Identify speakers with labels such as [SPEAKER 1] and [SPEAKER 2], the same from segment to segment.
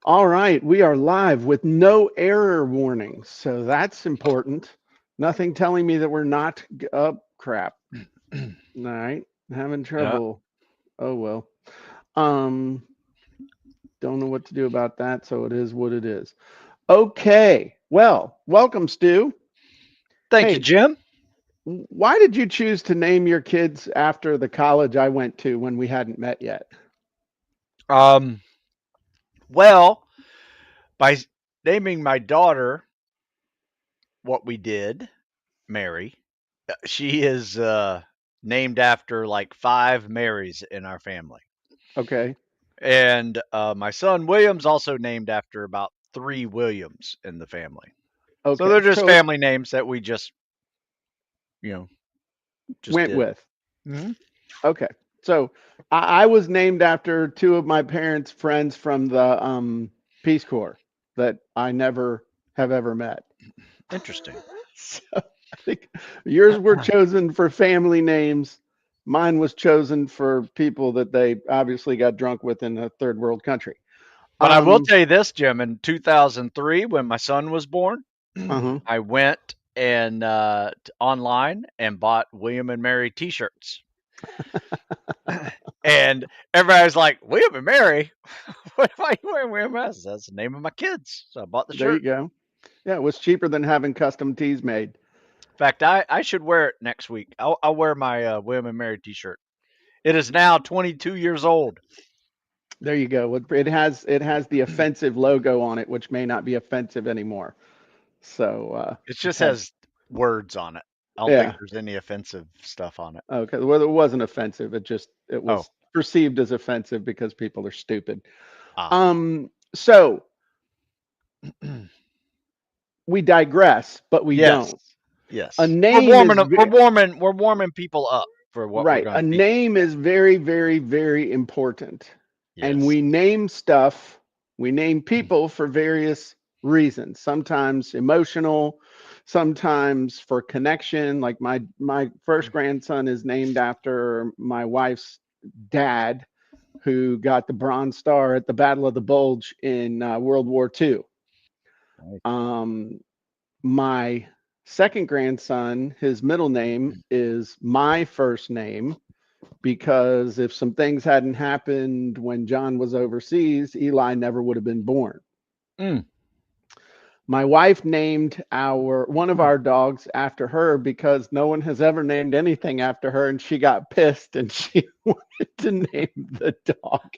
[SPEAKER 1] All right, we are live with no error warnings, so that's important. Nothing telling me that we're not. Crap. All right, having
[SPEAKER 2] Yeah.
[SPEAKER 1] trouble. Oh well. Um, don't know what to do about that, so it is what it is. Okay. Well, welcome, Stu.
[SPEAKER 2] Thank you,
[SPEAKER 1] Hey,
[SPEAKER 2] Jim.
[SPEAKER 1] why did you choose to name your kids after the college I went to when we hadn't met yet?
[SPEAKER 2] Um, well, by naming my daughter what we did, Mary, she is named after like five Marys in our family.
[SPEAKER 1] Okay.
[SPEAKER 2] And my son William's also named after about three Williams in the family. So
[SPEAKER 1] Okay.
[SPEAKER 2] they're just
[SPEAKER 1] So
[SPEAKER 2] family names that we you know, just
[SPEAKER 1] went
[SPEAKER 2] did.
[SPEAKER 1] with.
[SPEAKER 2] Hmm.
[SPEAKER 1] Okay. So I was named after two of my parents' friends from the Peace Corps that I never have ever met.
[SPEAKER 2] Interesting.
[SPEAKER 1] So I think yours were chosen for family names. Mine was chosen for people that they obviously got drunk with in a third world country.
[SPEAKER 2] But I will
[SPEAKER 1] Um,
[SPEAKER 2] tell you this, Jim. In 2003, when my son was born,
[SPEAKER 1] uh-huh.
[SPEAKER 2] I went and online and bought William and Mary T-shirts, and everybody was like, "William and Mary, what am I wearing William as? That's the name of my kids." So I bought the
[SPEAKER 1] There you
[SPEAKER 2] shirt.
[SPEAKER 1] go. Yeah, it was cheaper than having custom tees made.
[SPEAKER 2] In fact, I should wear it next week. I'll wear my William and Mary T-shirt. It is now 22 years old.
[SPEAKER 1] There you go. It has the offensive logo on it, which may not be offensive anymore. So
[SPEAKER 2] It
[SPEAKER 1] it
[SPEAKER 2] just
[SPEAKER 1] has,
[SPEAKER 2] has words on it. I don't think
[SPEAKER 1] yeah.
[SPEAKER 2] there's any offensive stuff on it.
[SPEAKER 1] Okay. Well, it wasn't offensive. It
[SPEAKER 2] Oh,
[SPEAKER 1] was perceived as offensive because people are stupid.
[SPEAKER 2] ah,
[SPEAKER 1] So we digress, but we
[SPEAKER 2] yes,
[SPEAKER 1] don't. A
[SPEAKER 2] yes. We're
[SPEAKER 1] name
[SPEAKER 2] warming
[SPEAKER 1] is
[SPEAKER 2] up. We're warming people up for what we're
[SPEAKER 1] right.
[SPEAKER 2] going
[SPEAKER 1] A
[SPEAKER 2] to teach them.
[SPEAKER 1] name is very, very, very important. And
[SPEAKER 2] Yes.
[SPEAKER 1] we name stuff, we name people for various reasons. Sometimes emotional, sometimes for connection. Like my first grandson is named after my wife's dad, who got the Bronze Star at the Battle of the Bulge in World War II.
[SPEAKER 2] Nice.
[SPEAKER 1] Um, my second grandson, his middle name is my first name because if some things hadn't happened when John was overseas, Eli never would have been born.
[SPEAKER 2] Mm.
[SPEAKER 1] My wife named our one of our dogs after her because no one has ever named anything after her, and she got pissed and she wanted to name the dog.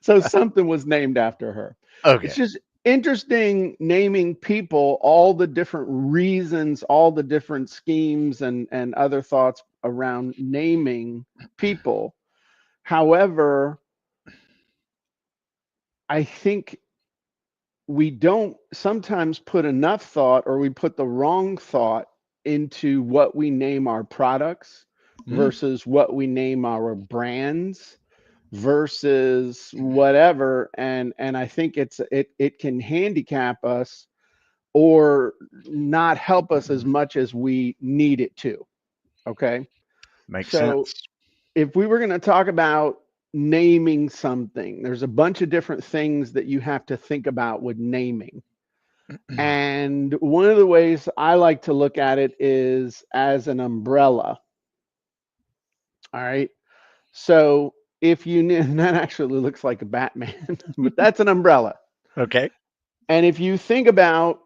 [SPEAKER 1] So something was named after her. It's
[SPEAKER 2] Okay.
[SPEAKER 1] just interesting naming people, all the different reasons, all the different schemes and other thoughts around naming people. However, I think we don't sometimes put enough thought or we put the wrong thought into what we name our products
[SPEAKER 2] Mm.
[SPEAKER 1] versus what we name our brands versus whatever, and I think it can handicap us or not help us as much as we need it to. Okay.
[SPEAKER 2] Makes
[SPEAKER 1] So
[SPEAKER 2] sense.
[SPEAKER 1] if we were going to talk about naming something, there's a bunch of different things that you have to think about with naming. And one of the ways I like to look at it is as an umbrella. All right. So if you and that actually looks like a Batman, but that's an umbrella.
[SPEAKER 2] Okay.
[SPEAKER 1] And if you think about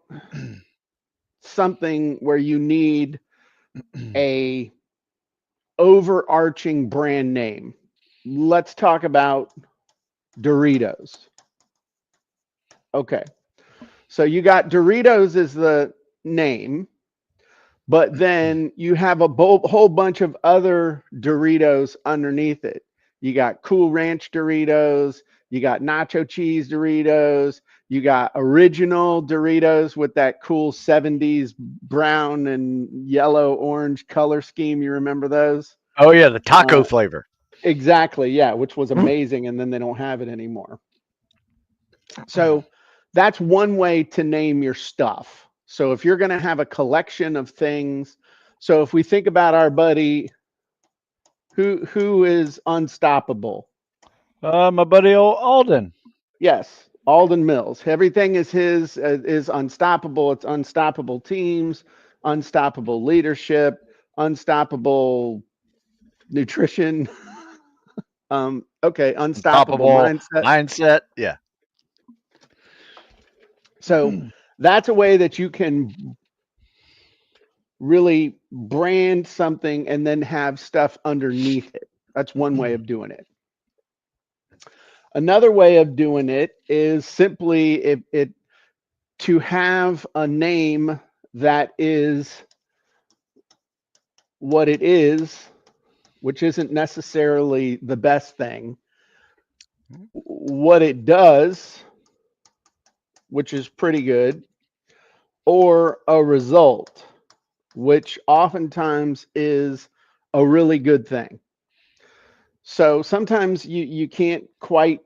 [SPEAKER 1] something where you need a overarching brand name, let's talk about Doritos. Okay. So you got Doritos as the name, but then you have a whole bunch of other Doritos underneath it. You got Cool Ranch Doritos, you got Nacho Cheese Doritos, you got original Doritos with that cool 70s brown and yellow orange color scheme. You remember those?
[SPEAKER 2] Oh yeah, the taco
[SPEAKER 1] Uh,
[SPEAKER 2] flavor.
[SPEAKER 1] exactly. Yeah, which was amazing. And then they don't have it anymore. So that's one way to name your stuff. So if you're going to have a collection of things, so if we think about our buddy who is unstoppable,
[SPEAKER 2] My buddy old Alden.
[SPEAKER 1] Yes, Alden Mills. Everything is his, is unstoppable. It's unstoppable teams, unstoppable leadership, unstoppable nutrition. Okay, unstoppable
[SPEAKER 2] Unstoppable
[SPEAKER 1] mindset.
[SPEAKER 2] mindset. Yeah.
[SPEAKER 1] So that's a way that you can really brand something and then have stuff underneath it. That's one way of doing it. Another way of doing it is simply it to have a name that is what it is, which isn't necessarily the best thing. What it does, which is pretty good, or a result, which oftentimes is a really good thing. So sometimes you can't quite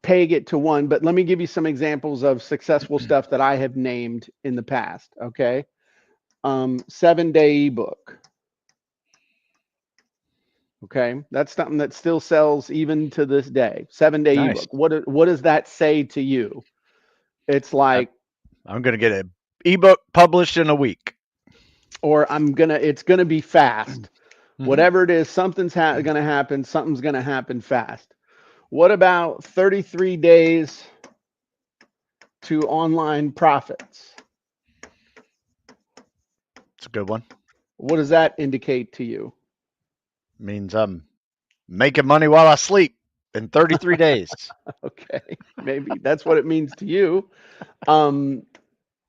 [SPEAKER 1] peg it to one, but let me give you some examples of successful stuff that I have named in the past. Okay. 7-day ebook. Okay. That's something that still sells even to this day. 7-day
[SPEAKER 2] Nice.
[SPEAKER 1] ebook. What does that say to you? It's
[SPEAKER 2] I,
[SPEAKER 1] like,
[SPEAKER 2] I'm gonna get an ebook published in a week.
[SPEAKER 1] or it's gonna be fast.
[SPEAKER 2] Hmm.
[SPEAKER 1] Whatever it is, something's gonna happen. Something's gonna happen fast. What about 33 days to online profits?
[SPEAKER 2] It's a good one.
[SPEAKER 1] What does that indicate to you?
[SPEAKER 2] Means I'm making money while I sleep in 33 days.
[SPEAKER 1] Okay, maybe that's what it means to you. Um,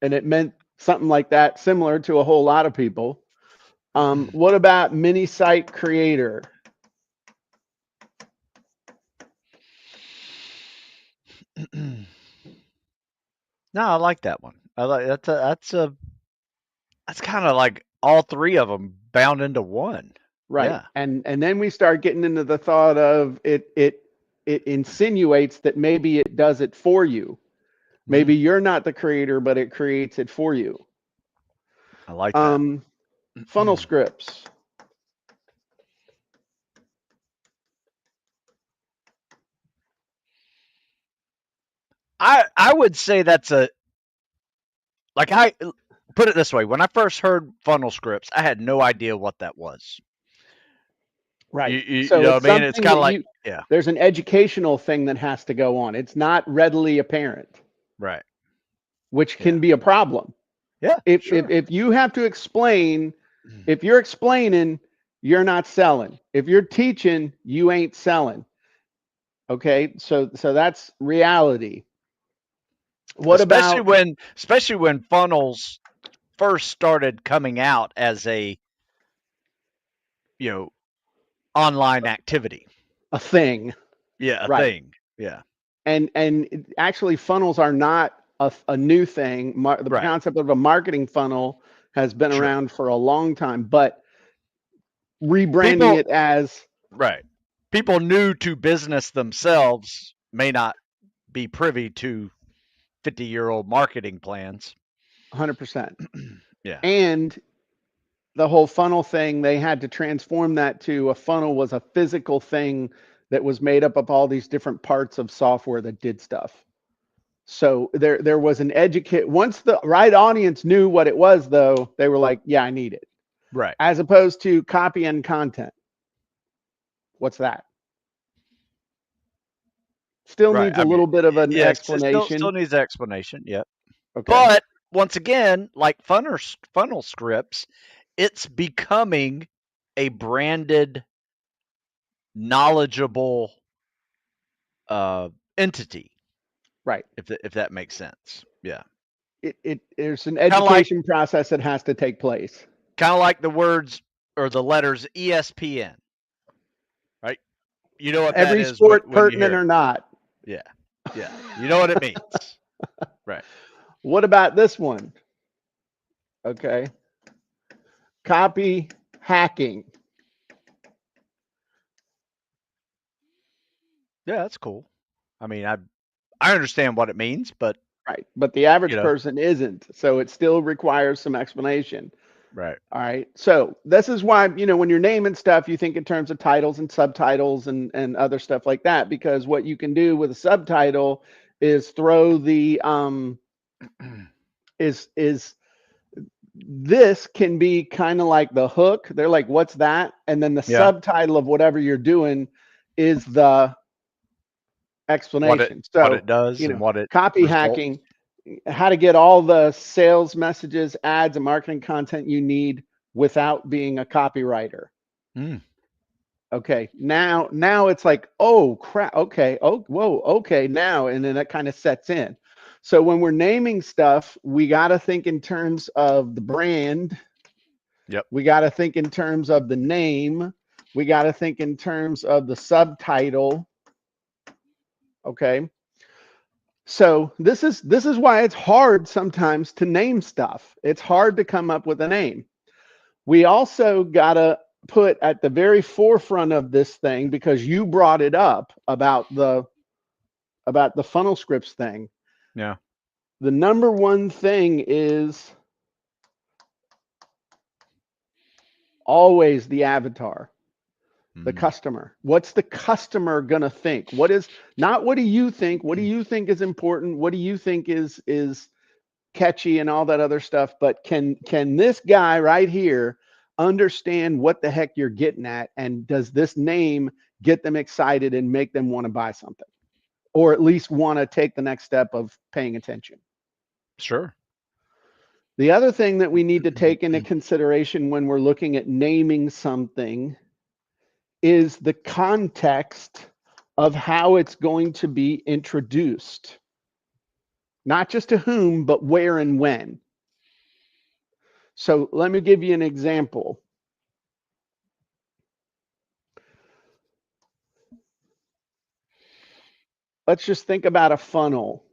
[SPEAKER 1] and it meant something like that, similar to a whole lot of people. What about mini site creator?
[SPEAKER 2] No, I like that one. I like that's kind of like all three of them bound into one.
[SPEAKER 1] Right.
[SPEAKER 2] Yeah.
[SPEAKER 1] And then we start getting into the thought of it insinuates that maybe it does it for you. Maybe
[SPEAKER 2] Hmm.
[SPEAKER 1] you're not the creator, but it creates it for you.
[SPEAKER 2] I like that.
[SPEAKER 1] Um, Funnel scripts.
[SPEAKER 2] I would say that's a like I put it this way. When I first heard funnel scripts, I had no idea what that was. You
[SPEAKER 1] Right.
[SPEAKER 2] you, you
[SPEAKER 1] So
[SPEAKER 2] know what
[SPEAKER 1] it's
[SPEAKER 2] I mean? It's
[SPEAKER 1] something
[SPEAKER 2] kind
[SPEAKER 1] that
[SPEAKER 2] of like yeah,
[SPEAKER 1] there's an educational thing that has to go on. It's not readily apparent,
[SPEAKER 2] right.
[SPEAKER 1] which
[SPEAKER 2] Yeah.
[SPEAKER 1] can be a problem.
[SPEAKER 2] Yeah, sure.
[SPEAKER 1] If you have to explain, if you're explaining, you're not selling. If you're teaching, you ain't selling. Okay? So that's reality. What about
[SPEAKER 2] Especially when funnels first started coming out as a, you know, online activity.
[SPEAKER 1] a thing?
[SPEAKER 2] Yeah, a
[SPEAKER 1] Right.
[SPEAKER 2] thing. Yeah.
[SPEAKER 1] Actually funnels are not a new thing. The
[SPEAKER 2] Right.
[SPEAKER 1] concept of a marketing funnel has been
[SPEAKER 2] Sure.
[SPEAKER 1] around for a long time, but rebranding
[SPEAKER 2] People
[SPEAKER 1] it as
[SPEAKER 2] right. People new to business themselves may not be privy to 50-year-old marketing plans.
[SPEAKER 1] 100%.
[SPEAKER 2] Yeah.
[SPEAKER 1] And the whole funnel thing, they had to transform that to a funnel was a physical thing that was made up of all these different parts of software that did stuff. So there was an educate once the right audience knew what it was, though, they were like, yeah, I need it.
[SPEAKER 2] Right.
[SPEAKER 1] As opposed to copy and content. What's that? Still
[SPEAKER 2] Right.
[SPEAKER 1] needs a
[SPEAKER 2] I mean,
[SPEAKER 1] little bit of an
[SPEAKER 2] yeah, still
[SPEAKER 1] explanation.
[SPEAKER 2] needs explanation. Yep.
[SPEAKER 1] Okay.
[SPEAKER 2] But once again, like funnel scripts, it's becoming a branded, knowledgeable entity.
[SPEAKER 1] Right.
[SPEAKER 2] If that makes sense. Yeah.
[SPEAKER 1] There's an
[SPEAKER 2] Kind of like
[SPEAKER 1] education process that has to take place.
[SPEAKER 2] the words or the letters ESPN, right? You know what that
[SPEAKER 1] Every
[SPEAKER 2] is
[SPEAKER 1] sport
[SPEAKER 2] when you
[SPEAKER 1] pertinent
[SPEAKER 2] hear it.
[SPEAKER 1] or not.
[SPEAKER 2] Yeah. Yeah. You know what it means. Right.
[SPEAKER 1] What about this one? Okay. Copy hacking.
[SPEAKER 2] Yeah, that's cool. I mean, I understand what it means, but
[SPEAKER 1] Right. But the
[SPEAKER 2] you
[SPEAKER 1] average
[SPEAKER 2] know,
[SPEAKER 1] person isn't. So it still requires some explanation.
[SPEAKER 2] right.
[SPEAKER 1] All right. So this is why, when you're naming stuff, you think in terms of titles and subtitles and other stuff like that, because what you can do with a subtitle is throw the is this can be kind of like the hook. They're like, what's that? And then the
[SPEAKER 2] Yeah.
[SPEAKER 1] subtitle of whatever you're doing is the explanation.
[SPEAKER 2] What
[SPEAKER 1] So,
[SPEAKER 2] it does and what it
[SPEAKER 1] copy
[SPEAKER 2] results.
[SPEAKER 1] hacking, how to get all the sales messages, ads, and marketing content you need without being a copywriter.
[SPEAKER 2] Mm.
[SPEAKER 1] Okay, now it's like, oh crap, okay, oh whoa, okay, now, and then that kind of sets in. So when we're naming stuff, we got to think in terms of the brand.
[SPEAKER 2] Yep.
[SPEAKER 1] We got to think in terms of the name. We got to think in terms of the subtitle. Okay. So this is why it's hard sometimes to name stuff. It's hard to come up with a name. We also got to put at the very forefront of this thing, because you brought it up about the funnel scripts thing.
[SPEAKER 2] Yeah.
[SPEAKER 1] The number one thing is always the avatar, the customer. What's the customer gonna think? What is, not what do you think? What do you think is important? What do you think is catchy and all that other stuff? But can this guy right here understand what the heck you're getting at? And does this name get them excited and make them want to buy something? Or at least want to take the next step of paying attention?
[SPEAKER 2] Sure.
[SPEAKER 1] The other thing that we need to take into consideration when we're looking at naming something is the context of how it's going to be introduced. Not just to whom, but where and when. So let me give you an example. Let's just think about a funnel.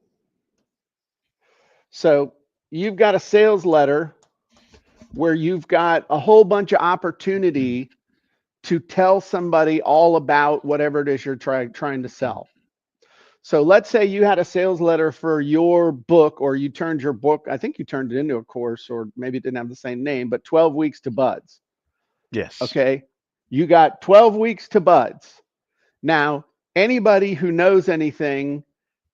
[SPEAKER 1] So you've got a sales letter where you've got a whole bunch of opportunity to tell somebody all about whatever it is you're trying to sell. So let's say you had a sales letter for your book, or you turned your book, I think you turned it into a course, or maybe it didn't have the same name, but 12 weeks to buds.
[SPEAKER 2] Yes.
[SPEAKER 1] Okay. You got 12 weeks to buds. Now, anybody who knows anything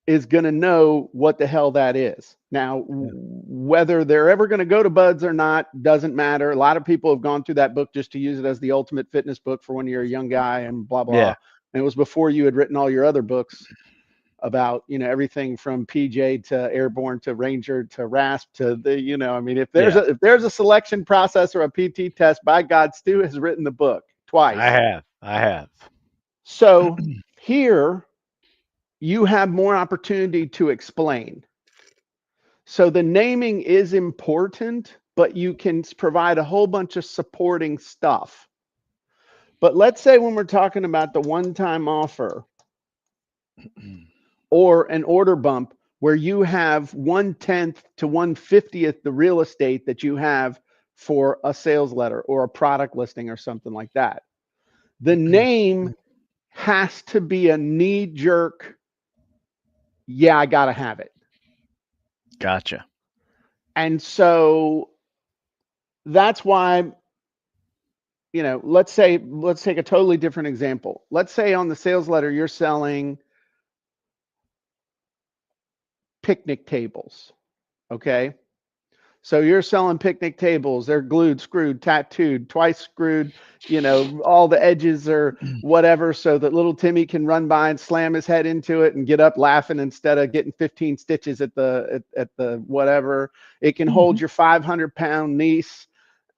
[SPEAKER 1] is going to know what the hell that is. Now, whether they're ever going to go to buds or not doesn't matter. A lot of people have gone through that book just to use it as the ultimate fitness book for when you're a young guy and blah, blah.
[SPEAKER 2] Yeah.
[SPEAKER 1] And it was before you had written all your other books about, everything from PJ to Airborne to Ranger to RASP to the, I mean, if there's a selection process or a PT test, by God, Stu has written the book twice.
[SPEAKER 2] I have.
[SPEAKER 1] So here you have more opportunity to explain. So the naming is important, but you can provide a whole bunch of supporting stuff. But let's say when we're talking about the one-time offer or an order bump where you have 1/10 to 1/50th the real estate that you have for a sales letter or a product listing or something like that, the name has to be a knee-jerk, yeah, I got to have it.
[SPEAKER 2] Gotcha.
[SPEAKER 1] And so that's why, let's take a totally different example. Let's say on the sales letter, you're selling picnic tables. Okay. So you're selling picnic tables. They're glued, screwed, tattooed, twice screwed, all the edges or whatever, so that little Timmy can run by and slam his head into it and get up laughing instead of getting 15 stitches at the whatever. It can hold your 500-pound niece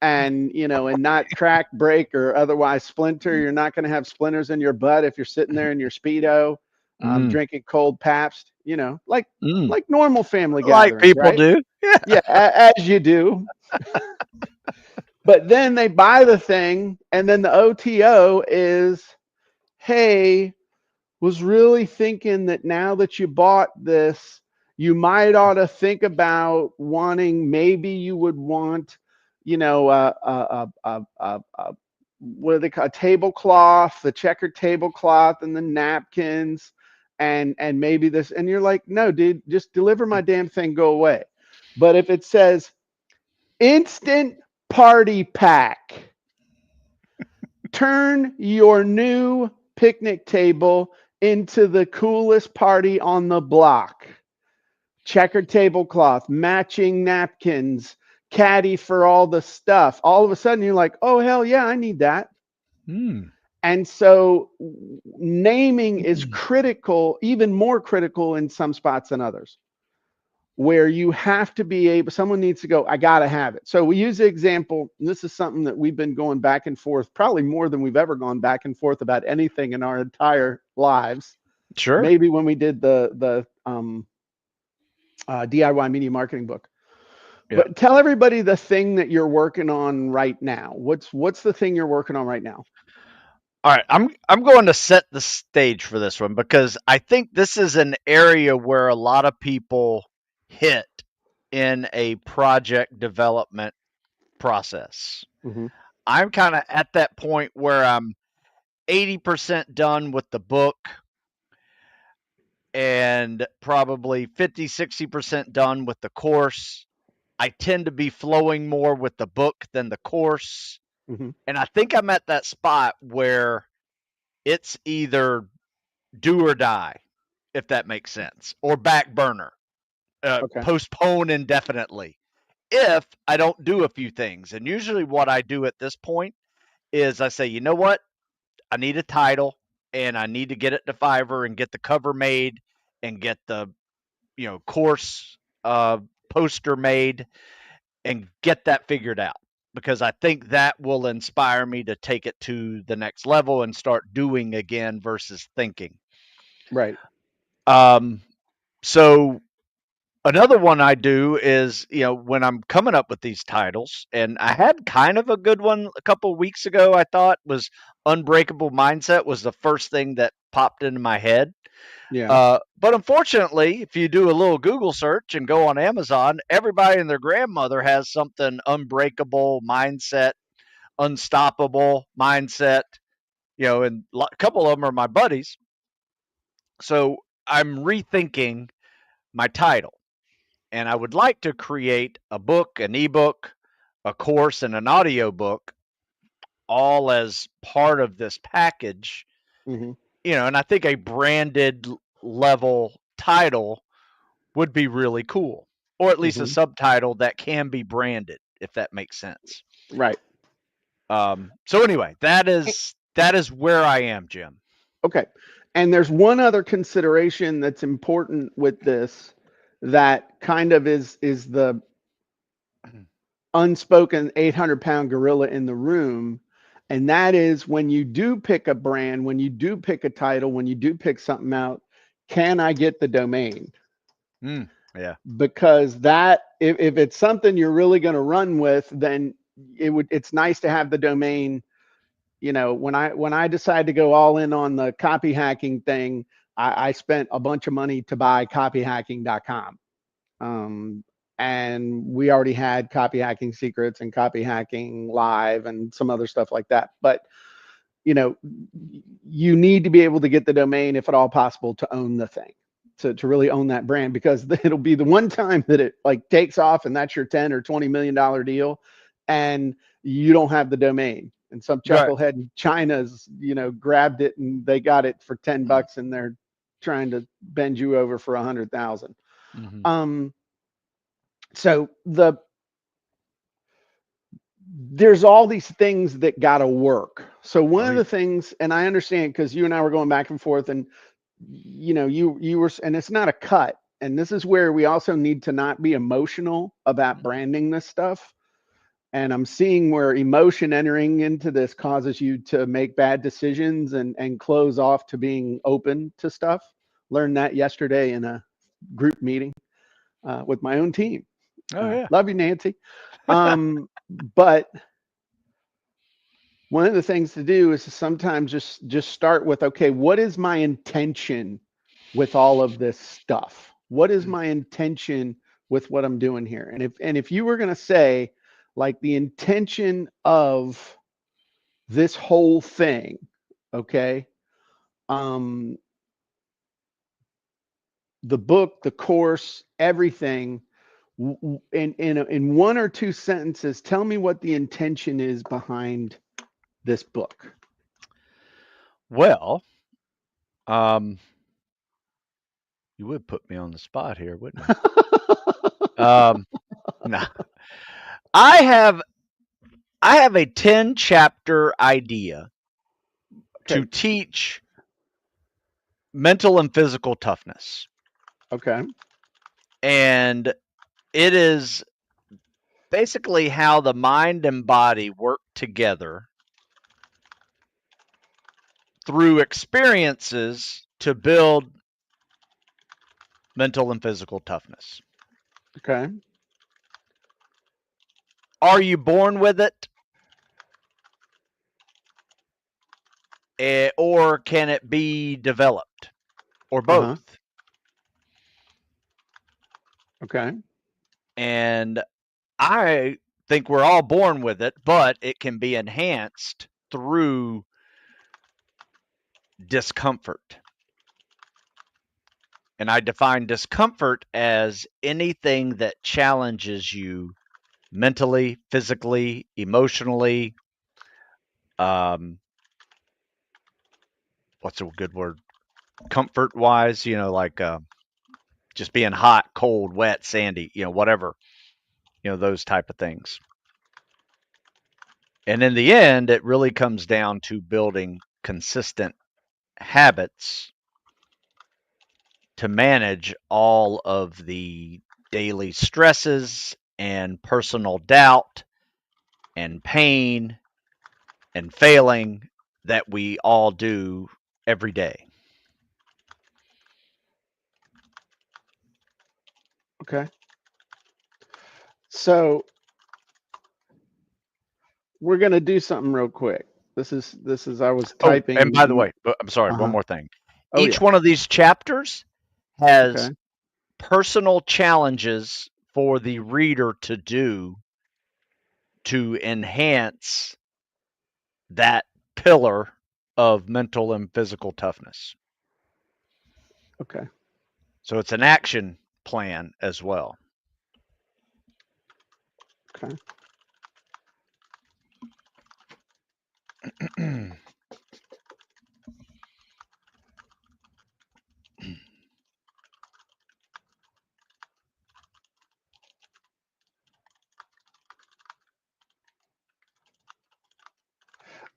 [SPEAKER 1] and, and not crack, break, or otherwise splinter. You're not going to have splinters in your butt if you're sitting there in your Speedo, drinking cold Pabst, like normal family gatherings,
[SPEAKER 2] like people
[SPEAKER 1] right?
[SPEAKER 2] do.
[SPEAKER 1] Yeah, as you do. But then they buy the thing, and then the OTO is, hey, was really thinking that now that you bought this, you might ought to think about wanting, maybe you would want, what do they call, a tablecloth, the checkered tablecloth and the napkins, and maybe this, and you're like, no, dude, just deliver my damn thing, go away. But if it says instant party pack, turn your new picnic table into the coolest party on the block, checkered tablecloth, matching napkins, caddy for all the stuff. All of a sudden you're like, oh, hell yeah, I need that.
[SPEAKER 2] Hmm.
[SPEAKER 1] And so naming is critical, even more critical in some spots than others, where you have to be able, someone needs to go, I got to have it. So we use the example, and this is something that we've been going back and forth, probably more than we've ever gone back and forth about anything in our entire lives.
[SPEAKER 2] Sure.
[SPEAKER 1] Maybe when we did the DIY media marketing book.
[SPEAKER 2] Yeah.
[SPEAKER 1] But tell everybody the thing that you're working on right now. What's the thing you're working on right now?
[SPEAKER 2] All right, I'm going to set the stage for this one because I think this is an area where a lot of people hit in a project development process.
[SPEAKER 1] Mm-hmm.
[SPEAKER 2] I'm kind of at that point where I'm 80% done with the book and probably 50-60% done with the course. I tend to be flowing more with the book than the course.
[SPEAKER 1] Mm-hmm.
[SPEAKER 2] And I think I'm at that spot where it's either do or die, if that makes sense, or back burner,
[SPEAKER 1] Okay.
[SPEAKER 2] postpone indefinitely if I don't do a few things. And usually, what I do at this point is I say, you know what? I need a title and I need to get it to Fiverr and get the cover made and get the course poster made and get that figured out because I think that will inspire me to take it to the next level and start doing again versus thinking.
[SPEAKER 1] Right.
[SPEAKER 2] So another one I do is, when I'm coming up with these titles, and I had kind of a good one a couple of weeks ago, I thought was Unbreakable Mindset was the first thing that popped into my head.
[SPEAKER 1] Yeah.
[SPEAKER 2] But unfortunately, if you do a little Google search and go on Amazon, everybody and their grandmother has something unbreakable mindset, unstoppable mindset, and a couple of them are my buddies. So I'm rethinking my title, and I would like to create a book, an ebook, a course, and an audio book all as part of this package.
[SPEAKER 1] Mm-hmm.
[SPEAKER 2] And I think a branded level title would be really cool, or at least a
[SPEAKER 1] Mm-hmm.
[SPEAKER 2] subtitle that can be branded, if that makes sense.
[SPEAKER 1] Right.
[SPEAKER 2] So anyway, that is where I am, Jim.
[SPEAKER 1] Okay. And there's one other consideration that's important with this that kind of is the unspoken 800-pound gorilla in the room. And that is when you do pick a brand, when you do pick a title, when you do pick something out, can I get the domain?
[SPEAKER 2] Yeah.
[SPEAKER 1] Because that if it's something you're really going to run with, then it's nice to have the domain. When I decided to go all in on the copy hacking thing, I spent a bunch of money to buy copyhacking.com. And we already had Copy Hacking Secrets and Copy Hacking Live and some other stuff like that. But you need to be able to get the domain, if at all possible, to own the thing, to really own that brand, because it'll be the one time that it like takes off and that's your 10 or $20 million deal, and you don't have the domain. And some
[SPEAKER 2] Right.
[SPEAKER 1] chucklehead in China's, grabbed it and they got it for $10 and they're trying to bend you over for 100,000.
[SPEAKER 2] Mm-hmm.
[SPEAKER 1] So there's all these things that got to work. So one of the things, and I understand because you and I were going back and forth, and you were, and it's not a cut. And this is where we also need to not be emotional about branding this stuff. And I'm seeing where emotion entering into this causes you to make bad decisions and close off to being open to stuff. Learned that yesterday in a group meeting with my own team.
[SPEAKER 2] Oh yeah.
[SPEAKER 1] Love you, Nancy. But one of the things to do is to sometimes just start with, okay, what is my intention with all of this stuff? What is my intention with what I'm doing here? And if you were going to say, like, the intention of this whole thing, okay, the book, the course, everything, in one or two sentences, tell me what the intention is behind this book.
[SPEAKER 2] Well, um, You would put me on the spot here, wouldn't you? No. I have a 10 chapter idea to
[SPEAKER 1] Okay.
[SPEAKER 2] teach mental and physical toughness.
[SPEAKER 1] Okay.
[SPEAKER 2] And it is basically how the mind and body work together through experiences to build mental and physical toughness.
[SPEAKER 1] Okay.
[SPEAKER 2] Are you born with it? Or can it be developed? Or
[SPEAKER 1] Uh-huh.
[SPEAKER 2] both?
[SPEAKER 1] Okay.
[SPEAKER 2] And I think we're all born with it, but it can be enhanced through discomfort. And I define discomfort as anything that challenges you mentally, physically, emotionally. What's a good word? Comfort wise, like just being hot, cold, wet, sandy, whatever, those type of things. And in the end, it really comes down to building consistent habits to manage all of the daily stresses and personal doubt and pain and failing that we all do every day.
[SPEAKER 1] Okay. So we're gonna do something real quick. This is I was
[SPEAKER 2] Oh, and by the
[SPEAKER 1] typing.
[SPEAKER 2] way, I'm sorry, one
[SPEAKER 1] Uh-huh.
[SPEAKER 2] more thing.
[SPEAKER 1] Oh
[SPEAKER 2] Each
[SPEAKER 1] yeah.
[SPEAKER 2] one of these chapters
[SPEAKER 1] Okay.
[SPEAKER 2] has personal challenges for the reader to do to enhance that pillar of mental and physical toughness.
[SPEAKER 1] Okay.
[SPEAKER 2] So it's an action plan as well.
[SPEAKER 1] Okay.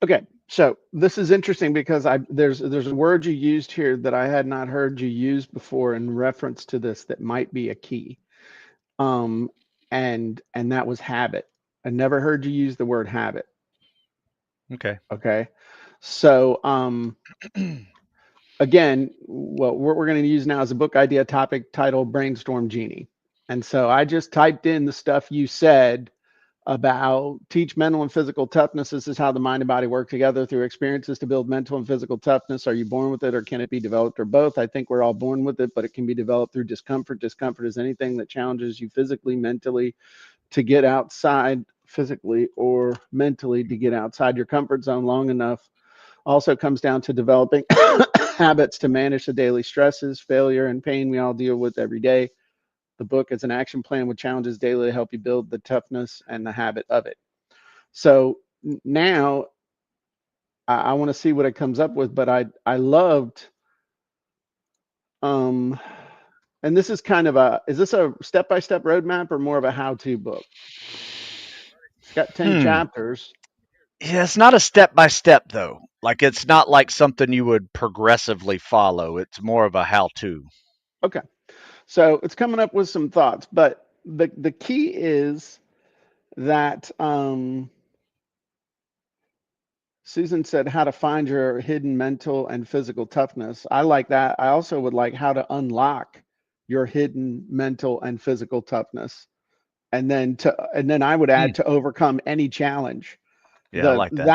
[SPEAKER 1] Okay. So this is interesting because there's a word you used here that I had not heard you use before in reference to this that might be a key. Um, and that was habit. I never heard you use the word habit.
[SPEAKER 2] Okay.
[SPEAKER 1] Okay. So again, what we're going to use now is a book idea topic titled Brainstorm Genie. And so I just typed in the stuff you said about teach mental and physical toughness. This is how the mind and body work together through experiences to build mental and physical toughness. Are you born with it or can it be developed or both? I think we're all born with it, but it can be developed through discomfort. Discomfort is anything that challenges you physically, mentally to get outside, physically or mentally to get outside your comfort zone long enough. Also comes down to developing habits to manage the daily stresses, failure, and pain we all deal with every day. The book is an action plan with challenges daily to help you build the toughness and the habit of it. So now I want to see what it comes up with, but I loved um and this is kind of is this a step-by-step roadmap or more of a how-to book? It's got 10
[SPEAKER 2] Hmm.
[SPEAKER 1] chapters.
[SPEAKER 2] Yeah, it's not a step by step though. Like it's not like something you would progressively follow. It's more of a how to.
[SPEAKER 1] Okay. So it's coming up with some thoughts, but the key is that Susan said how to find your hidden mental and physical toughness. I like that. I also would like how to unlock your hidden mental and physical toughness. And then I would
[SPEAKER 2] Hmm.
[SPEAKER 1] add to overcome any challenge.
[SPEAKER 2] Yeah, I like that.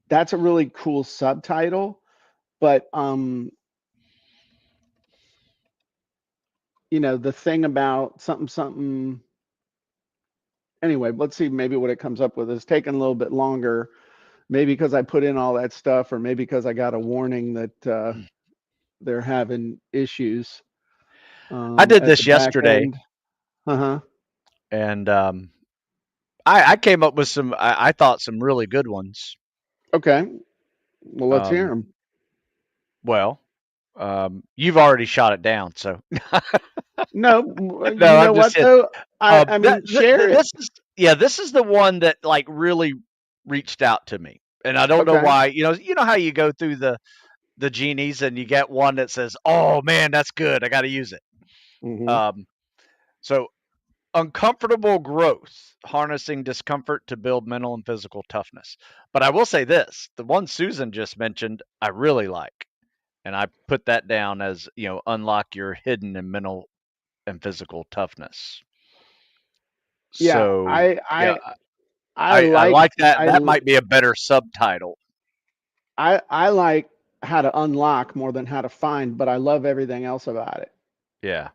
[SPEAKER 1] That's a really cool subtitle, but the thing about something anyway, let's see maybe what it comes up with. It's taking a little bit longer, maybe because I put in all that stuff or maybe because I got a warning that they're having issues
[SPEAKER 2] I did
[SPEAKER 1] at the
[SPEAKER 2] this
[SPEAKER 1] back
[SPEAKER 2] yesterday,
[SPEAKER 1] end. Uh-huh.
[SPEAKER 2] and I came up with I thought some really good ones.
[SPEAKER 1] Okay. Well, let's hear
[SPEAKER 2] Um,
[SPEAKER 1] them.
[SPEAKER 2] well, You've already shot it down, so
[SPEAKER 1] No,
[SPEAKER 2] no,
[SPEAKER 1] you know
[SPEAKER 2] I'm just
[SPEAKER 1] what
[SPEAKER 2] saying.
[SPEAKER 1] though? I mean, share it.
[SPEAKER 2] This is the one that like really reached out to me, and I don't know
[SPEAKER 1] Okay.
[SPEAKER 2] why. You know how you go through the genies and you get one that says, "Oh man, that's good. I got to use it."
[SPEAKER 1] Hmm.
[SPEAKER 2] Um, so uncomfortable growth, harnessing discomfort to build mental and physical toughness. But I will say this: the one Susan just mentioned, I really like, and I put that down as unlock your hidden and mental and physical toughness.
[SPEAKER 1] Yeah,
[SPEAKER 2] So yeah,
[SPEAKER 1] I
[SPEAKER 2] I
[SPEAKER 1] like
[SPEAKER 2] like that.
[SPEAKER 1] I
[SPEAKER 2] That
[SPEAKER 1] l-
[SPEAKER 2] might be a better subtitle.
[SPEAKER 1] I like how to unlock more than how to find, but I love everything else about it.
[SPEAKER 2] Yeah,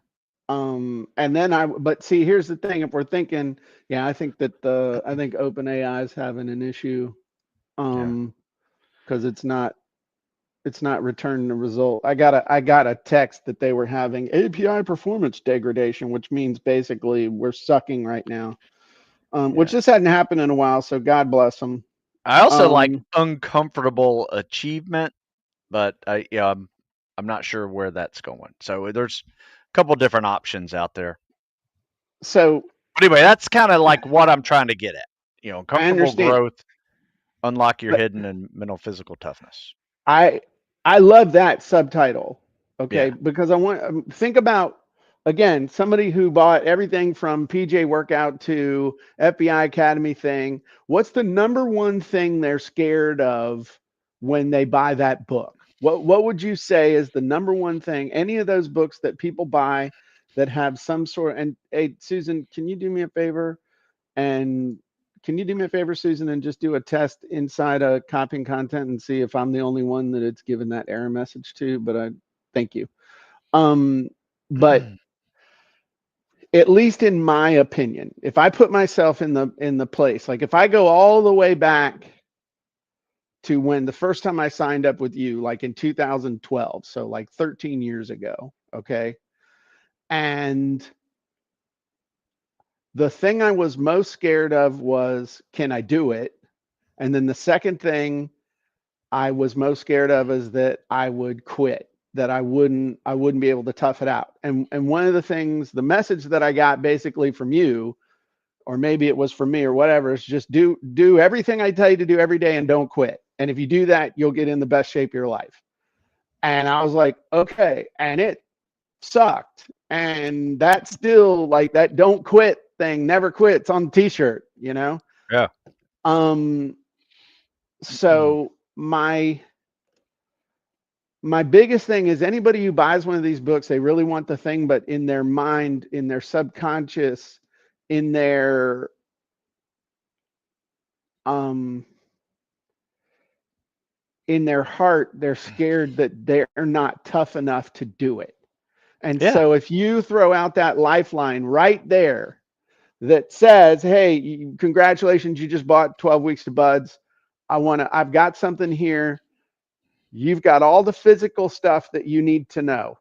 [SPEAKER 1] And then but see, here's the thing: if we're thinking, yeah, I think OpenAI is having an issue,
[SPEAKER 2] yeah,
[SPEAKER 1] because it's not returning the result. I got a text that they were having API performance degradation, which means basically we're sucking right now. Which
[SPEAKER 2] yeah.
[SPEAKER 1] this hadn't happened in a while, so God bless them.
[SPEAKER 2] I also like
[SPEAKER 1] Um,
[SPEAKER 2] uncomfortable achievement, but I'm not sure where that's going. So there's a couple different options out there.
[SPEAKER 1] so
[SPEAKER 2] But anyway, that's kind of like what I'm trying to get at.
[SPEAKER 1] I
[SPEAKER 2] Comfortable
[SPEAKER 1] understand,
[SPEAKER 2] growth, unlock your
[SPEAKER 1] but
[SPEAKER 2] hidden and mental physical toughness.
[SPEAKER 1] I I love that subtitle. Okay,
[SPEAKER 2] Yeah,
[SPEAKER 1] because I want think about again somebody who bought everything from PJ Workout to FBI Academy thing. What's the number one thing they're scared of when they buy that book? What would you say is the number one thing? Any of those books that people buy that have some sort, and hey Susan, can you do me a favor? And can you do me a favor, Susan, and just do a test inside a copying content and see if I'm the only one that it's given that error message to? But I thank you. Um, but at least in my opinion, if I put myself in the place, like if I go all the way back to when the first time I signed up with you, like in 2012, so like 13 years ago, okay, and the thing I was most scared of was, can I do it? And then the second thing I was most scared of is that I would quit, that I wouldn't be able to tough it out. And one of the things, the message that I got basically from you, or maybe it was from me or whatever, is just do everything I tell you to do every day and don't quit. And if you do that, you'll get in the best shape of your life. And I was like, okay. And it sucked. And that's still like that don't quit thing, never quits on the t-shirt, you know?
[SPEAKER 2] yeah,
[SPEAKER 1] Um, so my biggest thing is anybody who buys one of these books, they really want the thing, but in their mind, in their subconscious, in their um in their heart, they're scared that they're not tough enough to do it. And
[SPEAKER 2] yeah,
[SPEAKER 1] so if you throw out that lifeline right there that says, hey, congratulations, you just bought 12 weeks to buds. I've got something here. You've got all the physical stuff that you need to know.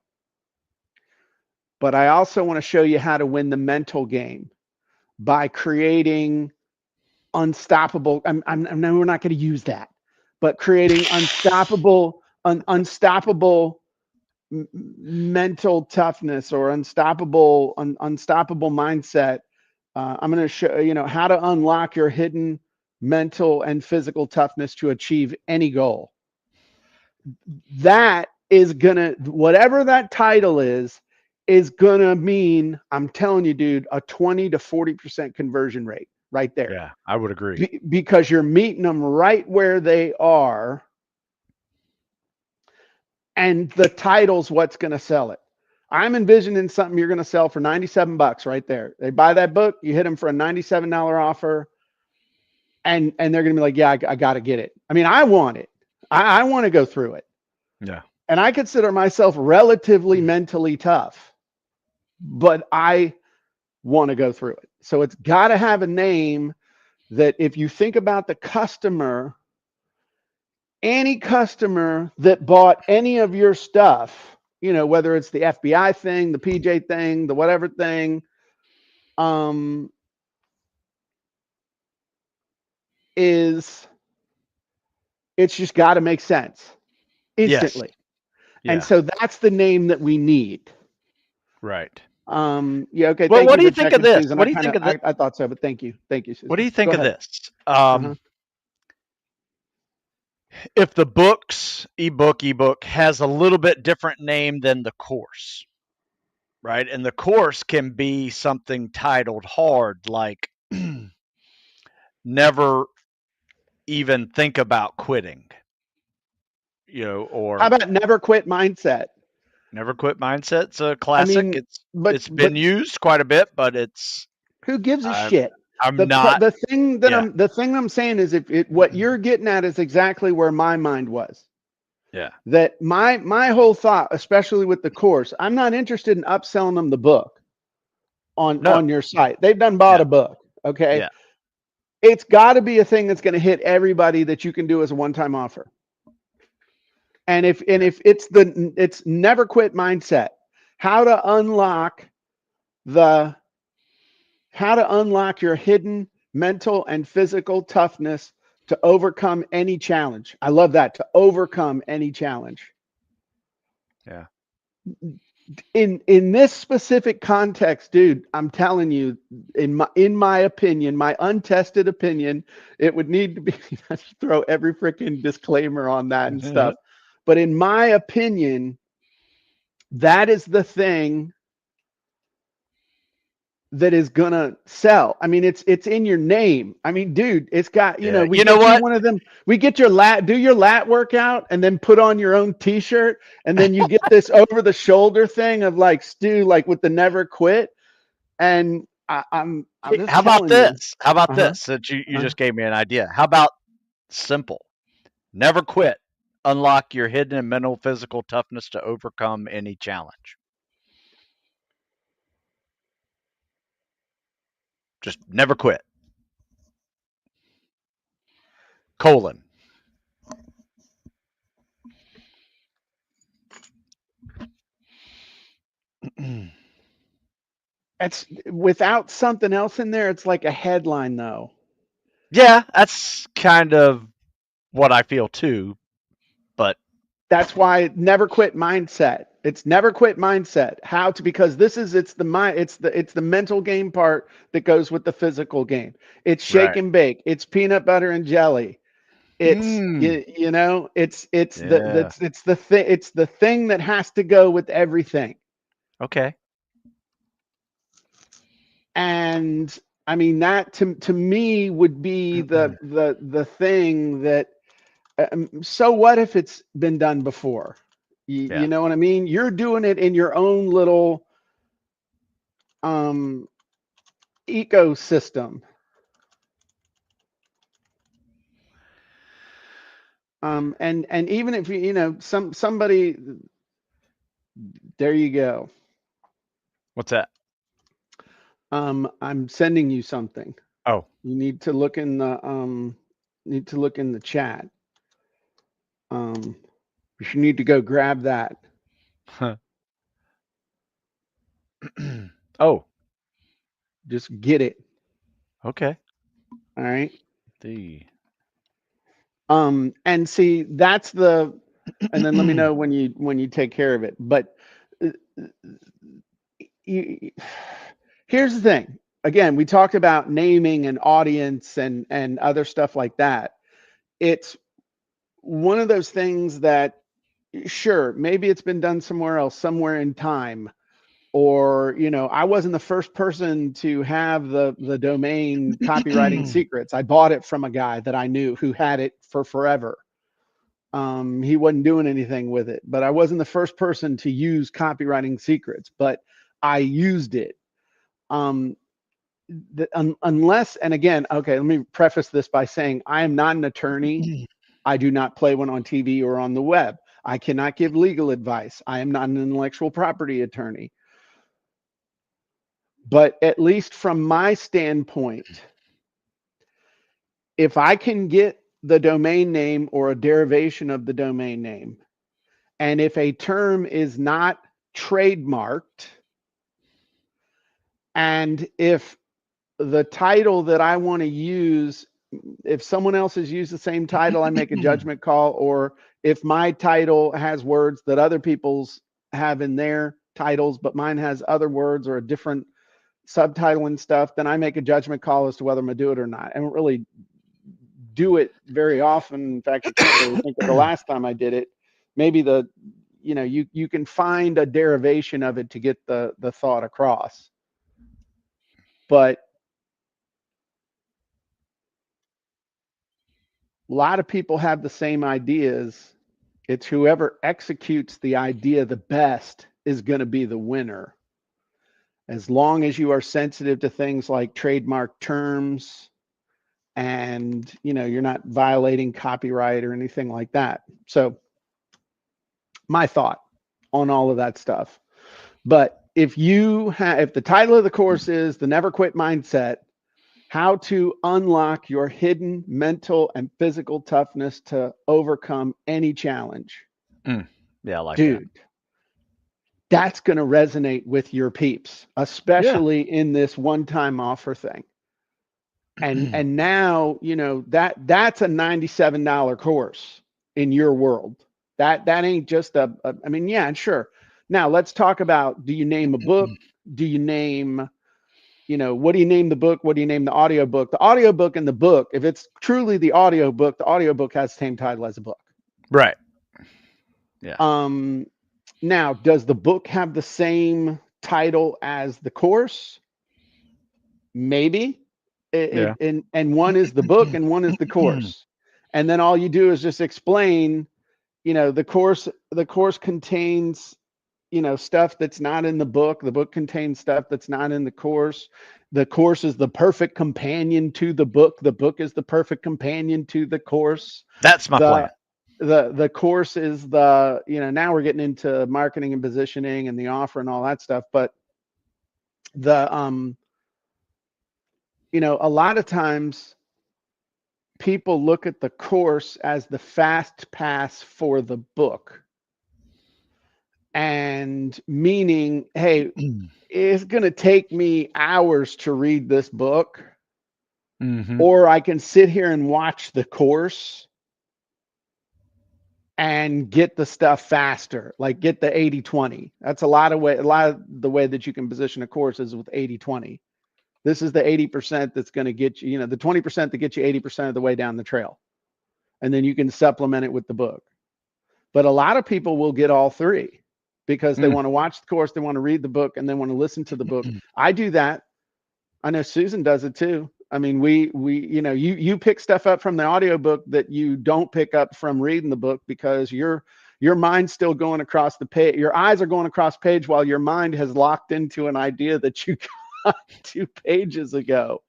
[SPEAKER 1] But I also want to show you how to win the mental game by creating unstoppable. I know we're not going to use that, but creating unstoppable mental toughness or unstoppable mindset. I'm going to show how to unlock your hidden mental and physical toughness to achieve any goal. That is gonna whatever that title is gonna mean, I'm telling you, dude, a 20 to 40% conversion rate right there.
[SPEAKER 2] yeah. I would agree.
[SPEAKER 1] Because you're meeting them right where they are, and the title's what's gonna sell it. I'm envisioning something you're gonna sell for $97 right there. They buy that book, you hit them for a $97 offer, and they're gonna be like, yeah, I gotta get it. I mean, I want it. I want to go through it.
[SPEAKER 2] Yeah,
[SPEAKER 1] And I consider myself relatively mentally tough, but I want to go through it. So it's got to have a name that if you think about the customer, any customer that bought any of your stuff, whether it's the FBI thing, the PJ thing, the whatever thing, um, is it's just got to make sense
[SPEAKER 2] yes,
[SPEAKER 1] instantly. And so that's the name that we need.
[SPEAKER 2] Right.
[SPEAKER 1] Yeah, okay.
[SPEAKER 2] Well,
[SPEAKER 1] Thank
[SPEAKER 2] what
[SPEAKER 1] you
[SPEAKER 2] do you
[SPEAKER 1] for
[SPEAKER 2] think of
[SPEAKER 1] checking,
[SPEAKER 2] this?
[SPEAKER 1] Susan.
[SPEAKER 2] What do you think of this?
[SPEAKER 1] I thought so, but thank you. Thank you, Susan.
[SPEAKER 2] What do you think
[SPEAKER 1] Go
[SPEAKER 2] of
[SPEAKER 1] ahead.
[SPEAKER 2] this? If the ebook has a little bit different name than the course, right? And the course can be something titled hard, like never even think about quitting,
[SPEAKER 1] How
[SPEAKER 2] or
[SPEAKER 1] about never quit mindset?
[SPEAKER 2] never quit mindset's a
[SPEAKER 1] I
[SPEAKER 2] classic.
[SPEAKER 1] mean,
[SPEAKER 2] It's
[SPEAKER 1] but
[SPEAKER 2] been used quite a bit, but it's
[SPEAKER 1] who gives a
[SPEAKER 2] I'm
[SPEAKER 1] shit?
[SPEAKER 2] I'm not.
[SPEAKER 1] The thing that
[SPEAKER 2] Yeah,
[SPEAKER 1] I'm saying is what you're getting at is exactly where my mind was.
[SPEAKER 2] yeah.
[SPEAKER 1] That my whole thought, especially with the course, I'm not interested in upselling them the book
[SPEAKER 2] No,
[SPEAKER 1] on your site. They've done bought
[SPEAKER 2] yeah,
[SPEAKER 1] a book. Okay.
[SPEAKER 2] yeah,
[SPEAKER 1] It's got to be a thing that's going to hit everybody that you can do as a one-time offer. And if it's never quit mindset, how to unlock the how to unlock your hidden mental and physical toughness to overcome any challenge. I love that, to overcome any challenge.
[SPEAKER 2] yeah.
[SPEAKER 1] In this specific context, dude, I'm telling you, in my opinion, my untested opinion, it would need to be throw every freaking disclaimer on that and stuff. But in my opinion, that is the thing that is gonna sell. I mean, it's in your name. I mean, dude, it's got,
[SPEAKER 2] Yeah.
[SPEAKER 1] we
[SPEAKER 2] You know
[SPEAKER 1] get you
[SPEAKER 2] what?
[SPEAKER 1] one of them, we get your do your lat workout and then put on your own t-shirt, and then you get this over the shoulder thing of like Stu, like with the never quit. And I'm just
[SPEAKER 2] How about
[SPEAKER 1] telling you.
[SPEAKER 2] this? How about
[SPEAKER 1] Uh-huh.
[SPEAKER 2] this? That you
[SPEAKER 1] Uh-huh.
[SPEAKER 2] just gave me an idea. How about simple? Never quit. Unlock your hidden and mental physical toughness to overcome any challenge. Just never quit. Colon.
[SPEAKER 1] It's without something else in there, it's like a headline though.
[SPEAKER 2] Yeah, that's kind of what I feel too. But
[SPEAKER 1] That's why never quit mindset. It's never quit mindset. How to, because this is it's the mind, it's the mental game part that goes with the physical game. It's shake
[SPEAKER 2] right.
[SPEAKER 1] and bake. It's peanut butter and jelly. It's
[SPEAKER 2] Mm, yeah.
[SPEAKER 1] it's the thing that has to go with everything.
[SPEAKER 2] Okay.
[SPEAKER 1] And I mean that to me would be the thing that so what if it's been done before? You
[SPEAKER 2] Yeah.
[SPEAKER 1] know what I mean? You're doing it in your own little um, ecosystem. And even if somebody, there you go.
[SPEAKER 2] What's that?
[SPEAKER 1] I'm sending you something.
[SPEAKER 2] Oh.
[SPEAKER 1] You need to look in the chat. Um, you need to go grab that.
[SPEAKER 2] Oh.
[SPEAKER 1] Just get it.
[SPEAKER 2] Okay.
[SPEAKER 1] All right.
[SPEAKER 2] The
[SPEAKER 1] And see, that's the, and then let me know when you take care of it. But uh, you, here's the thing. Again, we talked about naming and audience and other stuff like that. It's one of those things that, sure, maybe it's been done somewhere else, somewhere in time, or I wasn't the first person to have the domain copywriting secrets. I bought it from a guy that I knew who had it for forever. He wasn't doing anything with it, but I wasn't the first person to use copywriting secrets, but I used it. Um, Unless, and again, okay, let me preface this by saying I am not an attorney. I do not play one on TV or on the web. I cannot give legal advice. I am not an intellectual property attorney. But at least from my standpoint, if I can get the domain name or a derivation of the domain name, and if a term is not trademarked, and if the title that I want to use, if someone else has used the same title, I make a judgment call, or if my title has words that other people's have in their titles, but mine has other words or a different subtitle and stuff, then I make a judgment call as to whether I'm gonna do it or not. I don't really do it very often. In fact, I can't really think of the last time I did it. Maybe you can find a derivation of it to get the thought across. But a lot of people have the same ideas. It's whoever executes the idea the best is going to be the winner. As long as you are sensitive to things like trademark terms and you're not violating copyright or anything like that. So my thought on all of that stuff. But if the title of the course is The Never Quit Mindset, how to unlock your hidden mental and physical toughness to overcome any challenge.
[SPEAKER 2] Yeah, I like
[SPEAKER 1] Dude, that's going to resonate with your peeps, especially in this one-time offer thing. And now, that's a $97 course in your world. That ain't just I mean, yeah, sure. Now let's talk about, do you name a book? Do you name, what do you name the book? What do you name the audio book? The audio book and the book, if it's truly the audio book has the same title as the book.
[SPEAKER 2] Right. Yeah.
[SPEAKER 1] Now, does the book have the same title as the course? Maybe. And one is the book and one is the course. And then all you do is just explain, the course contains, stuff that's not in the book. The book contains stuff that's not in the course. The course is the perfect companion to the book. The book is the perfect companion to the course.
[SPEAKER 2] That's my plan.
[SPEAKER 1] The course is now we're getting into marketing and positioning and the offer and all that stuff. But a lot of times people look at the course as the fast pass for the book. And meaning, hey, it's going to take me hours to read this book, or I can sit here and watch the course and get the stuff faster, like get the 80-20. That's a lot of the way that you can position a course is with 80-20. This is the 80% that's going to get you, the 20% that gets you 80% of the way down the trail. And then you can supplement it with the book. But a lot of people will get all three because they want to watch the course, they want to read the book, and they want to listen to the book. I do that. I know Susan does it too. I mean, you pick stuff up from the audiobook that you don't pick up from reading the book because your mind's still going across the page. Your eyes are going across page while your mind has locked into an idea that you got 2 pages ago.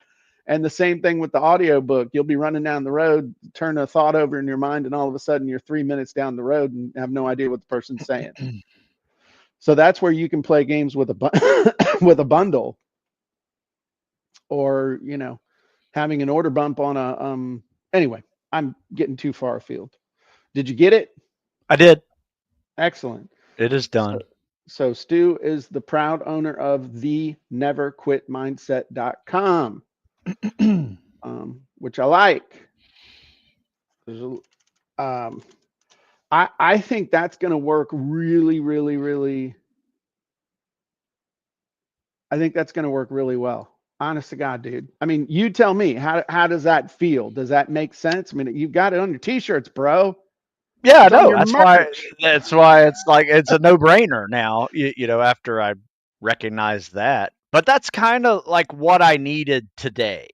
[SPEAKER 1] And the same thing with the audiobook. You'll be running down the road, turn a thought over in your mind, and all of a sudden you're 3 minutes down the road and have no idea what the person's saying. So that's where you can play games with with a bundle, or having an order bump on a anyway, I'm getting too far afield. Did you get it?
[SPEAKER 2] I did.
[SPEAKER 1] Excellent.
[SPEAKER 2] It is done.
[SPEAKER 1] So Stu is the proud owner of the neverquitmindset.com, which I like. I think that's going to work really, really, really. I think that's going to work really well. Honest to God, dude. I mean, you tell me, how does that feel? Does that make sense? I mean, you've got it on your t-shirts, bro.
[SPEAKER 2] Yeah,
[SPEAKER 1] It's
[SPEAKER 2] I
[SPEAKER 1] on
[SPEAKER 2] know.
[SPEAKER 1] your
[SPEAKER 2] That's
[SPEAKER 1] merch.
[SPEAKER 2] why it's like it's a no-brainer now. After I recognize that, but that's kind of like what I needed today.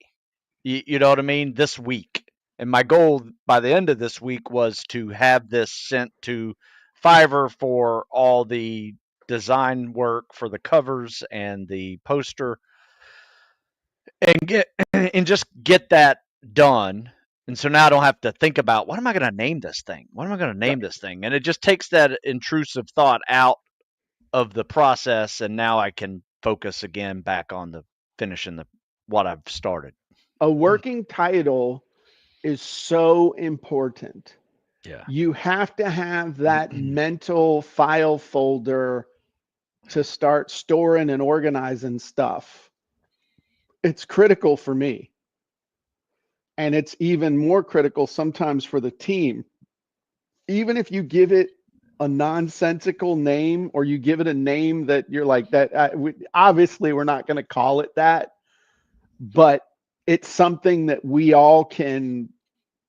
[SPEAKER 2] You know what I mean? This week, and my goal by the end of this week was to have this sent to Fiverr for all the design work for the covers and the poster, and just get that done. And so now I don't have to think about what am I going to name this thing? What am I going to name this thing? And it just takes that intrusive thought out of the process, and now I can focus again back on the finishing what I've started.
[SPEAKER 1] A working title is so important.
[SPEAKER 2] Yeah.
[SPEAKER 1] You have to have that mental file folder to start storing and organizing stuff. It's critical for me. And it's even more critical sometimes for the team. even if you give it a nonsensical name or you give it a name that you're like that, obviously we're not going to call it that, but it's something that we all can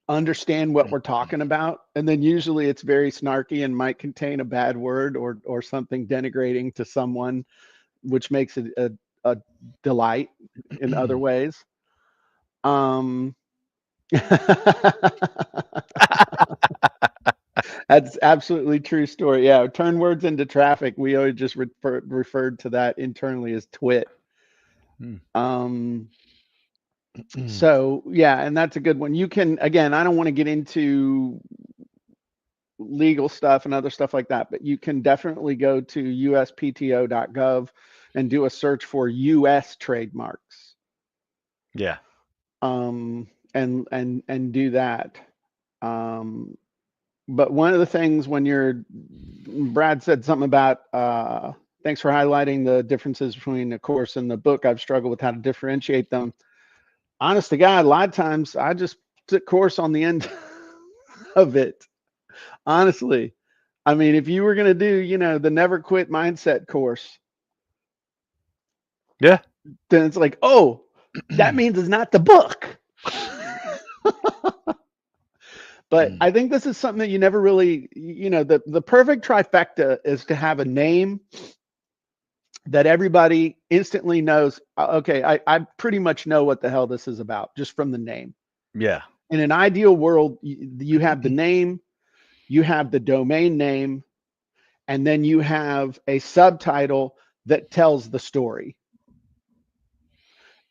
[SPEAKER 1] understand what we're talking about. And then usually it's very snarky and might contain a bad word or something denigrating to someone, which makes it a delight in other ways. Um, That's absolutely true story. Yeah, turn words into traffic. We always just referred to that internally as twit. Um, so yeah, and that's a good one. You can, again, I don't want to get into legal stuff and other stuff like that, but you can definitely go to uspto.gov and do a search for US trademarks.
[SPEAKER 2] Yeah.
[SPEAKER 1] And do that. But one of the things when Brad said something about thanks for highlighting the differences between the course and the book. I've struggled with how to differentiate them. Honest to God, a lot of times I just put course on the end of it. Honestly, I mean, if you were going to do, the Never Quit Mindset course,
[SPEAKER 2] Yeah.
[SPEAKER 1] then it's like, oh, that means it's not the book. But I think this is something that you never really, the perfect trifecta is to have a name that everybody instantly knows, okay, I pretty much know what the hell this is about just from the name.
[SPEAKER 2] Yeah.
[SPEAKER 1] In an ideal world, you have the name, you have the domain name, and then you have a subtitle that tells the story.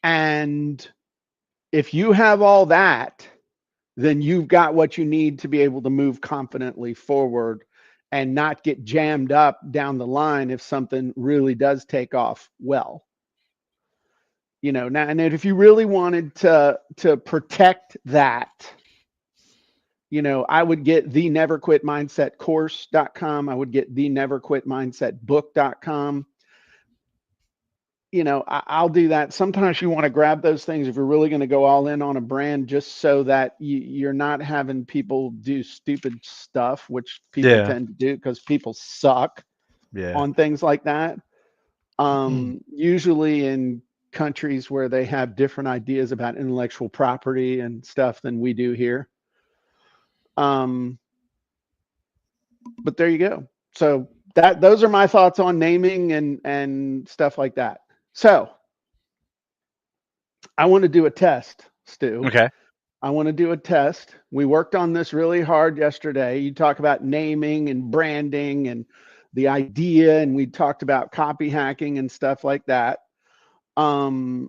[SPEAKER 1] And if you have all that, then you've got what you need to be able to move confidently forward and not get jammed up down the line if something really does take off well. Now, and if you really wanted to protect that, I would get the Never Quit Mindset course.com. I would get the Never Quit Mindset book.com. I'll do that. Sometimes you want to grab those things if you're really going to go all in on a brand, just so that you're not having people do stupid stuff, which people
[SPEAKER 2] Yeah.
[SPEAKER 1] tend to do because people suck
[SPEAKER 2] Yeah.
[SPEAKER 1] on things like that. Usually in countries where they have different ideas about intellectual property and stuff than we do here. But there you go. So those are my thoughts on naming and stuff like that. So I want to do a test, Stu.
[SPEAKER 2] Okay.
[SPEAKER 1] I want to do a test. We worked on this really hard yesterday. You talk about naming and branding and the idea, and we talked about copy hacking and stuff like that. And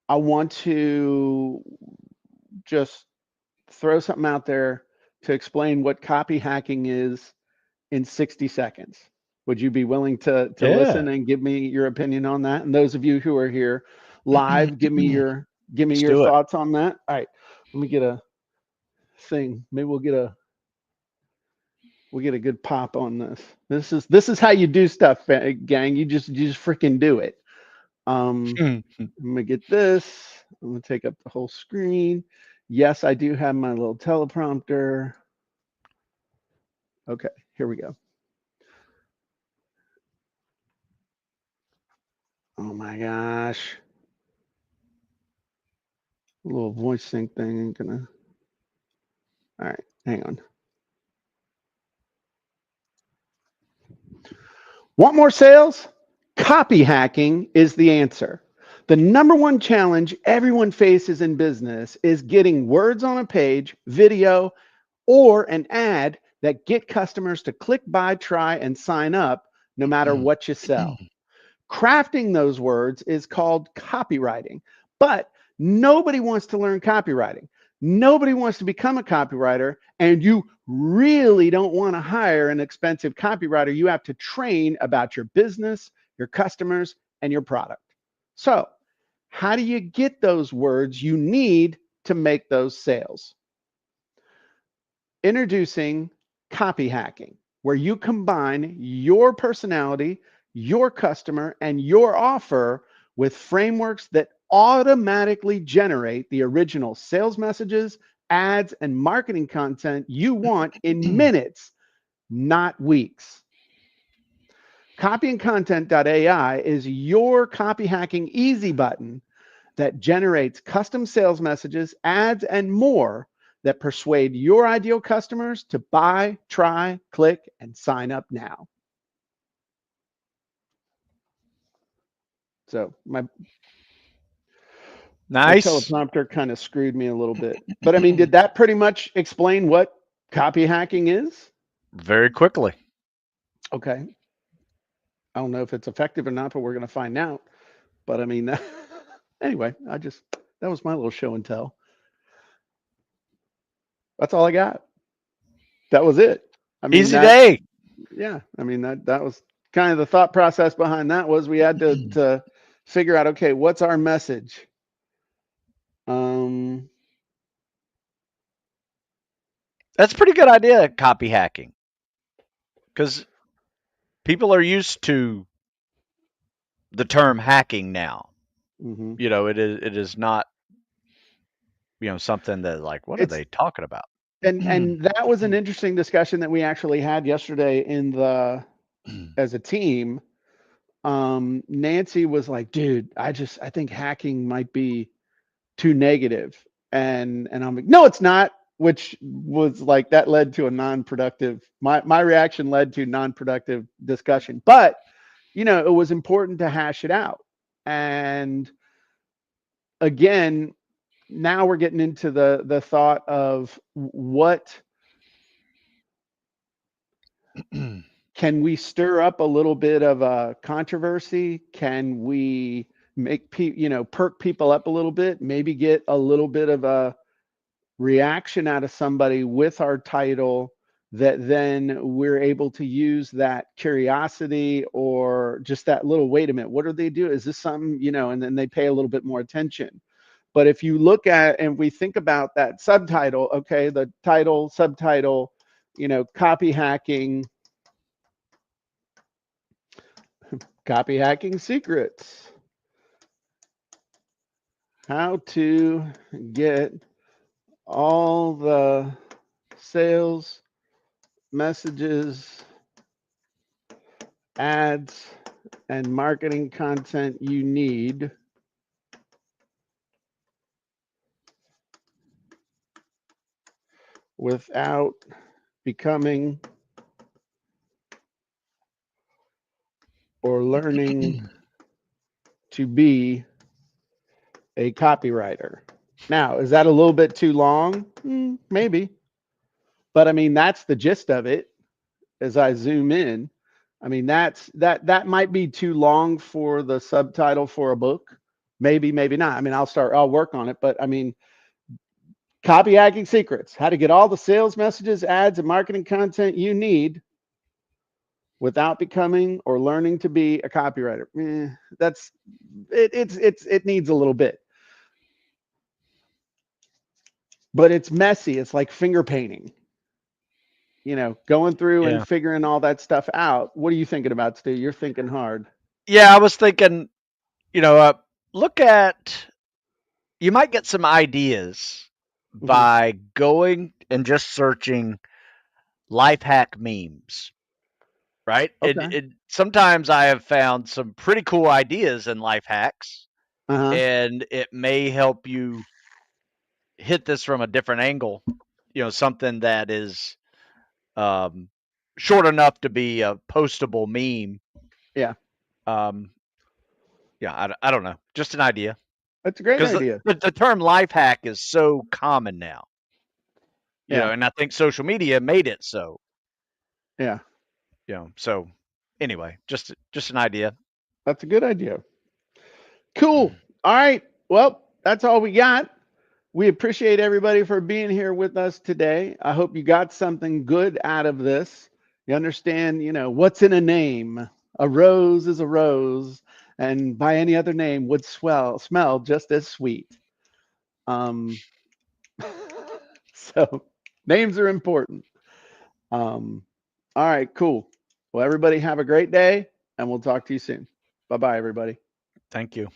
[SPEAKER 1] I want to just throw something out there to explain what copy hacking is in 60 seconds. Would you be willing to
[SPEAKER 2] Yeah.
[SPEAKER 1] listen and give me your opinion on that? And those of you who are here live, give me
[SPEAKER 2] Let's
[SPEAKER 1] your
[SPEAKER 2] do it.
[SPEAKER 1] thoughts on that. All right, let me get a thing. Maybe we'll get a good pop on this. This is how you do stuff, gang. You just freaking do it. I'm gonna get this. I'm gonna take up the whole screen. Yes, I do have my little teleprompter. Okay, here we go. Oh my gosh. A little voice sync thing ain't gonna. All right, hang on. Want more sales? Copy hacking is the answer. The number one challenge everyone faces in business is getting words on a page, video, or an ad that get customers to click, buy, try, and sign up no matter what you sell. Crafting those words is called copywriting, but nobody wants to learn copywriting. Nobody wants to become a copywriter, and you really don't want to hire an expensive copywriter. You have to train about your business, your customers, and your product. So, how do you get those words you need to make those sales? Introducing copy hacking, where you combine your personality, your customer, and your offer with frameworks that automatically generate the original sales messages ads, and marketing content you want in minutes, not weeks. CopyandContent.AI is your copy hacking easy button that generates custom sales messages, ads, and more that persuade your ideal customers to buy, try, click, and sign up now. So my
[SPEAKER 2] Nice.
[SPEAKER 1] teleprompter kind of screwed me a little bit. But I mean, did that pretty much explain what copy hacking is?
[SPEAKER 2] Very quickly.
[SPEAKER 1] Okay. I don't know if it's effective or not, but we're going to find out. But I mean, anyway, that was my little show and tell. That's all I got. That was it. I mean,
[SPEAKER 2] Easy day.
[SPEAKER 1] yeah, I mean, that was kind of the thought process behind that was we had to figure out, okay, what's our message? Um,
[SPEAKER 2] That's a pretty good idea, copy hacking, because people are used to the term hacking now.
[SPEAKER 1] mhm.
[SPEAKER 2] It is not something that like what are
[SPEAKER 1] It's
[SPEAKER 2] they talking about?
[SPEAKER 1] and that was an interesting discussion that we actually had yesterday in the as a team. Nancy was like, dude, I think hacking might be too negative. And I'm like, no, it's not, which was like that led to a non-productive, my reaction led to non-productive discussion. But it was important to hash it out. And again, now we're getting into the thought of what can we stir up a little bit of a controversy? Can we make perk people up a little bit? Maybe get a little bit of a reaction out of somebody with our title that then we're able to use that curiosity or just that little wait a minute, what do they do? Is this something, and then they pay a little bit more attention. But if you look at and we think about that subtitle, okay, the title, subtitle, copy hacking, copy hacking secrets, how to get all the sales messages, ads, and marketing content you need without becoming or learning to be a copywriter. Now, is that a little bit too long? Maybe. But I mean, that's the gist of it as I zoom in. I mean, that might be too long for the subtitle for a book. Maybe, maybe not. I mean, I'll work on it, but I mean, copy hacking secrets, how to get all the sales messages, ads, and marketing content you need without becoming or learning to be a copywriter. That's it needs a little bit, but it's messy. It's like finger painting, going through and
[SPEAKER 2] Yeah.
[SPEAKER 1] figuring all that stuff out. What are you thinking about, Stu? You're thinking hard.
[SPEAKER 2] Yeah, I was thinking, look at you might get some ideas
[SPEAKER 1] Hmm.
[SPEAKER 2] by going and just searching life hack memes, right?
[SPEAKER 1] Okay.
[SPEAKER 2] Sometimes I have found some pretty cool ideas in life hacks,
[SPEAKER 1] Uh-huh.
[SPEAKER 2] and it may help you hit this from a different angle. Something that is um, short enough to be a postable meme.
[SPEAKER 1] Yeah,
[SPEAKER 2] Um, yeah, I don't know, just an idea
[SPEAKER 1] that's a great
[SPEAKER 2] because
[SPEAKER 1] idea.
[SPEAKER 2] the term life hack is so common now.
[SPEAKER 1] Yeah,
[SPEAKER 2] And I think social media made it so.
[SPEAKER 1] yeah,
[SPEAKER 2] So anyway, just an idea.
[SPEAKER 1] that's a good idea. Cool. All right. Well, that's all we got. We appreciate everybody for being here with us today. I hope you got something good out of this. You understand, what's in a name. A rose is a rose, and by any other name would smell just as sweet. Um, so names are important. Um, all right, cool. Well, everybody have a great day, and we'll talk to you soon. Bye bye, everybody.
[SPEAKER 2] Thank you.